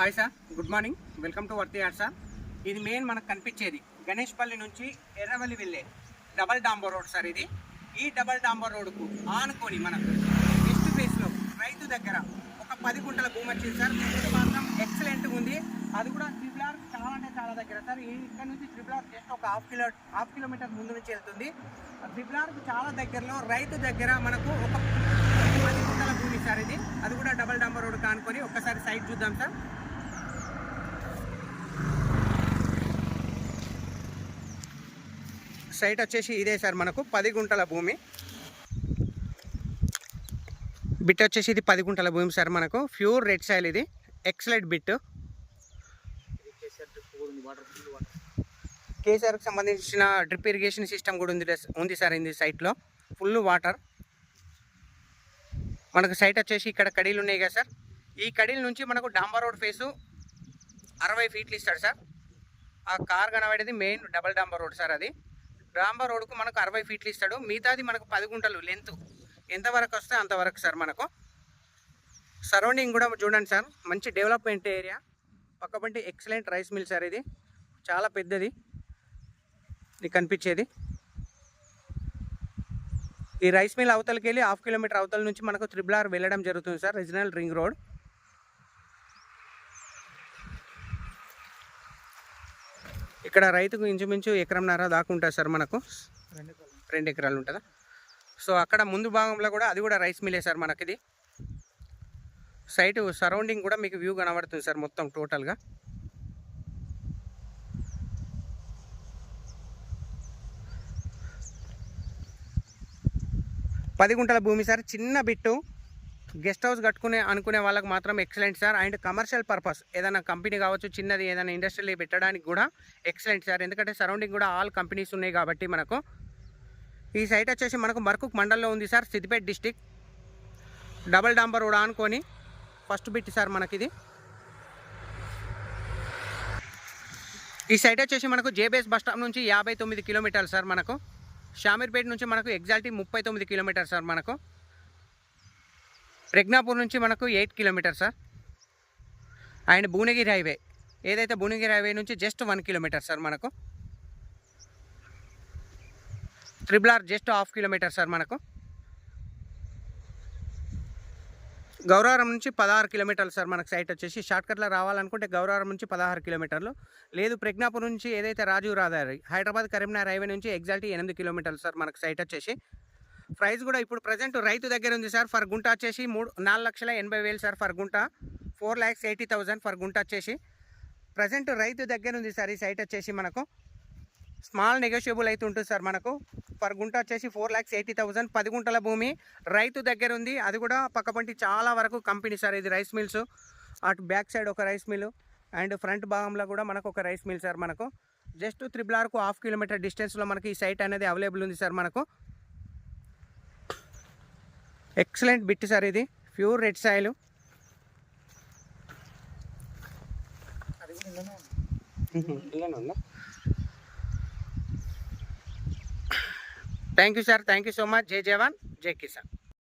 Hi sir, good morning. Welcome to Worthy Yard sir. ఇది main మనకు కనిపించేది గణేష్పల్లి నుంచి ఎర్రవల్లి వెళ్ళే డబల్ డాంబర్ రోడ్ సార్. ఈ డబల్ డాంబర్ రోడ్కు ఆనుకొని మనకు వెస్ట్ ఫేస్లో రైతు దగ్గర ఒక 10 గుంటల భూమి వచ్చింది సార్. భూమి మాత్రం ఎక్సలెంట్గా ఉంది. అది కూడా ట్రిపుల్ ఆర్ చాలా అంటే చాలా దగ్గర సార్. ఇక్కడ నుంచి ట్రిపుల్ ఆర్ జస్ట్ ఒక హాఫ్ కిలోమీటర్ ముందు నుంచి వెళ్తుంది. ట్రిపుల్ ఆర్కు చాలా దగ్గరలో రైతు దగ్గర మనకు ఒక 10 గుంటల భూమి సార్ ఇది. అది కూడా డబల్ డాంబర్ రోడ్ కానుకొని ఒక్కసారి సైట్ చూద్దాం సార్. సైట్ వచ్చేసి ఇదే సార్, మనకు 10 గుంటల భూమి. బిట్ వచ్చేసి ఇది 10 గుంటల భూమి సార్. మనకు ప్యూర్ రెడ్ సాయిల్, ఇది ఎక్సలెంట్ బిట్. కేసీఆర్కి సంబంధించిన డ్రిప్ ఇరిగేషన్ సిస్టమ్ కూడా ఉంది సార్ ఇది సైట్లో. Full water. మనకు సైట్ వచ్చేసి ఇక్కడ కడీలు ఉన్నాయి కదా సార్. ఈ కడీల నుంచి మనకు డాంబర్ రోడ్ ఫేసు 60 ఫీట్లు ఇస్తాడు సార్. ఆ కార్ కనబడేది మెయిన్ డబల్ డాంబర్ రోడ్ సార్. అది డాంబర్ రోడ్కు మనకు 60 ఫీట్లు ఇస్తాడు. మిగతాది మనకు 10 గుంటలు లెంత్ ఎంతవరకు వస్తే అంతవరకు సార్. మనకు సరౌండింగ్ కూడా చూడండి సార్, మంచి డెవలప్మెంట్ ఏరియా. పక్కపంటి ఎక్సలెంట్ రైస్ మిల్ సార్. ఇది చాలా పెద్దది. ఇది కనిపించేది ఈ రైస్ మిల్ అవతలకి వెళ్ళి 1/2 కిలోమీటర్ అవతల నుంచి మనకు ట్రిపుల్ ఆర్ వెళ్ళడం జరుగుతుంది సార్, రీజనల్ రింగ్ రోడ్. ఇక్కడ రైతుకు ఇంచుమించు ఎకరంన్నర దాకా ఉంటుంది సార్. మనకు 2 ఎకరాలు ఉంటుందా. సో అక్కడ ముందు భాగంలో కూడా అది కూడా రైస్ మిల్లే సార్. మనకి ఇది సైట్ సరౌండింగ్ కూడా మీకు వ్యూ కనబడుతుంది సార్ మొత్తం టోటల్గా. పది గుంటల భూమి సార్. చిన్న బిట్టు గెస్ట్ హౌస్ అనుకునే వాళ్ళకి మాత్రం excellent sir. And commercial purpose ఏదైనా కంపెనీ కావచ్చు, చిన్నది ఏదైనా ఇండస్ట్రీలో పెట్టడానికి కూడా ఎక్సలెంట్ సార్. ఎందుకంటే సరౌండింగ్ కూడా ఆల్ కంపెనీస్ ఉన్నాయి కాబట్టి మనకు. ఈ సైట్ వచ్చేసి మనకు మర్కుక్ మండల్లో ఉంది సార్, సిద్దిపేట డిస్టిక్. డబల్ డాంబర్ రోడ్ ఆనుకొని ఫస్ట్ బిట్ సార్ మనకిది. ఈ సైట్ వచ్చేసి మనకు జేబీఎస్ బస్ స్టాప్ నుంచి 59 కిలోమీటర్లు సార్. మనకు షామీర్పేట నుంచి మనకు ఎగ్జాక్ట్లీ 39 కిలోమీటర్ సార్. మనకు రెగ్నాపూర్ నుంచి మనకు 8 kilometre sir. And Bhuvanagiri highway ఏదైతే భువనగిరి హైవే నుంచి జస్ట్ 1 కిలోమీటర్ సార్. మనకు triple R just 1/2 kilometre sir. మనకు గౌరవరం నుంచి 16 కిలోమీటర్లు సార్. మనకు సైట్ వచ్చేసి షార్ట్కట్లో రావాలనుకుంటే గౌరవరం నుంచి 16 కిలోమీటర్లు. లేదు ప్రజ్ఞాపూర్ నుంచి ఏదైతే రాజీవ్ రహదారి హైదరాబాద్ కరీంనగర్ హైవే నుంచి ఎగ్జాక్ట్లీ 8 కిలోమీటర్లు సార్. మనకు సైట్ వచ్చేసి ప్రైస్ కూడా ఇప్పుడు ప్రజెంట్ రైతు దగ్గర ఉంది సార్. ఫర్ గుంట వచ్చేసి 4,80,000 సార్. ఫర్ గుంట 4,80,000 ఫర్ గుంట వచ్చేసి ప్రజెంట్ రైతు దగ్గర ఉంది సార్. ఈ సైట్ వచ్చేసి మనకు స్మాల్ నెగోషియబుల్ అయితే ఉంటుంది సార్. మనకు ఫర్ గుంట వచ్చేసి 4,80,000 10 గుంటల భూమి రైతు దగ్గర ఉంది. అది కూడా పక్కపంటి చాలా వరకు కంపెనీ సార్. ఇది రైస్ మిల్స్. అటు బ్యాక్ సైడ్ ఒక రైస్ మిల్ అండ్ ఫ్రంట్ భాగంలో కూడా మనకు ఒక రైస్ మిల్ సార్. మనకు జస్ట్ ట్రిపుల్ ఆర్కు 1/2 కిలోమీటర్ డిస్టెన్స్లో మనకి ఈ సైట్ అనేది అవైలబుల్ ఉంది సార్. మనకు ఎక్సలెంట్ బిట్ సార్. ఇది pure red soil. Thank you sir, thank you so much. జై జవాన్, జై కిసాన్.